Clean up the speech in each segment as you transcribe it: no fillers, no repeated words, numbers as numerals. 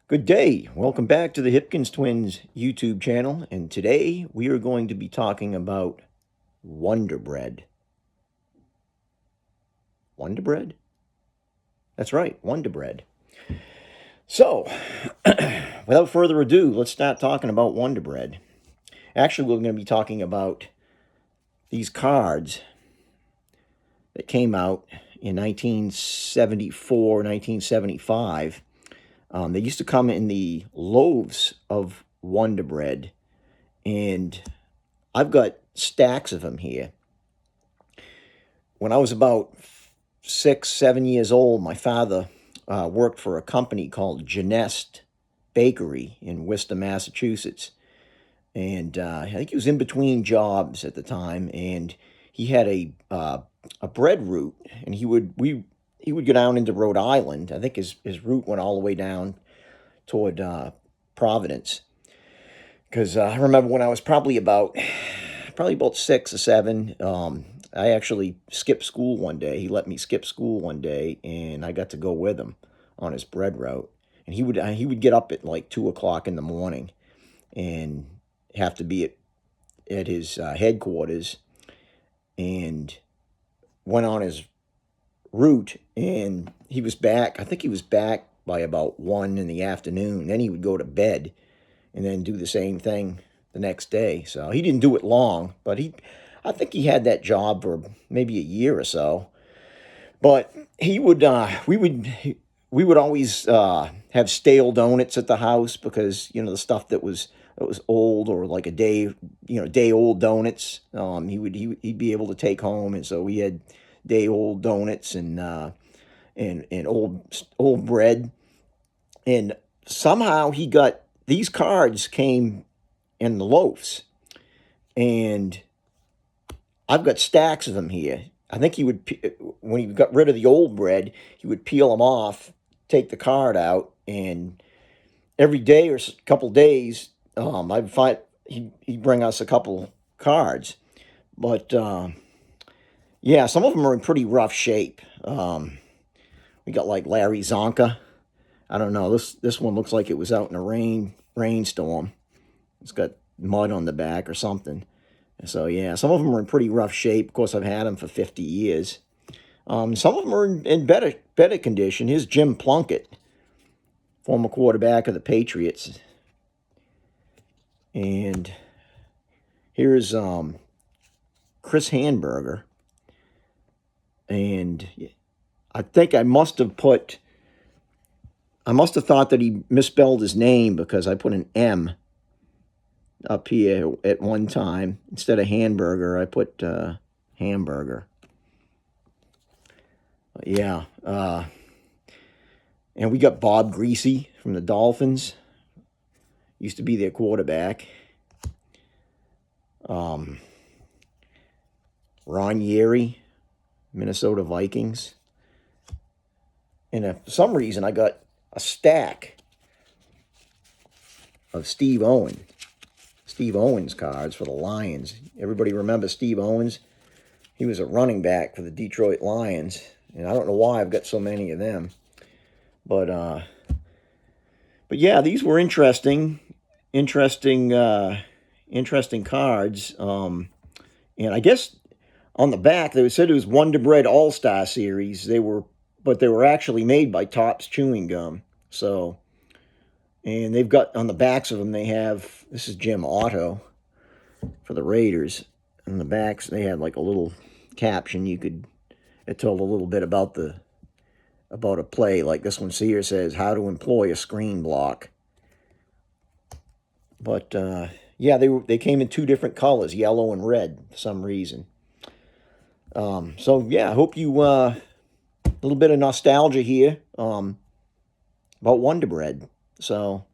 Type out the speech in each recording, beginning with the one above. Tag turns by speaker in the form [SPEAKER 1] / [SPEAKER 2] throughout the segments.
[SPEAKER 1] Good day. Welcome back to the Hipkins Twins YouTube channel. And today we are going to be talking about Wonder Bread. Wonder Bread? That's right, Wonder Bread. So, without further ado, let's start talking about Wonder Bread. Actually, we're going to be talking about these cards that came out in 1974, 1975. They used to come in the loaves of Wonder Bread, and I've got stacks of them here. When I was about 6, 7 years old, my father worked for a company called Genest Bakery in Worcester, Massachusetts. And I think he was in between jobs at the time, and he had a bread route, and he would go down into Rhode Island. I think his route went all the way down toward Providence, because I remember when I was probably about 6 or 7. I actually skipped school one day. He let me skip school one day, and I got to go with him on his bread route. And he would get up at like 2 o'clock in the morning, and have to be at his headquarters, and went on his route. And he was back. I think he was back by about 1 in the afternoon. Then he would go to bed, and then do the same thing the next day. So he didn't do it long, but I think he had that job for maybe a year or so. But he would, we would always have stale donuts at the house, because the stuff that was old, or like a day old donuts. He'd be able to take home, and so we had day old donuts, and old bread. And somehow he got these cards came in the loaves, and I've got stacks of them here. I think he would, when he got rid of the old bread, he would peel them off, take the card out, and every day or couple days, I'd find he'd bring us a couple cards. But yeah, some of them are in pretty rough shape. We got like Larry Zonka. I don't know. This one looks like it was out in a rainstorm. It's got mud on the back or something. So yeah, some of them are in pretty rough shape. Of course, I've had them for 50 years. Some of them are in better condition. Here's Jim Plunkett, former quarterback of the Patriots. And here's Chris Hamburger. And I think I must have thought that he misspelled his name, because I put an M up here at one time. Instead of hamburger, I put hamburger. Yeah. And we got Bob Greasy from the Dolphins. Used to be their quarterback. Ron Yeri, Minnesota Vikings. And for some reason, I got a stack of Steve Owens cards for the Lions. Everybody remember Steve Owens? He was a running back for the Detroit Lions, and I don't know why I've got so many of them. But yeah, these were interesting cards. And I guess on the back they said it was Wonder Bread All-Star Series. But they were actually made by Topps Chewing Gum. So, and they've got on the backs of them, they have, this is Jim Otto for the Raiders. On the backs, they had like a little caption. It told a little bit about a play. Like this one here says, how to employ a screen block. But yeah, they came in two different colors, yellow and red, for some reason. So yeah, I hope you a little bit of nostalgia here about Wonder Bread. So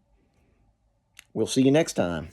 [SPEAKER 1] we'll see you next time.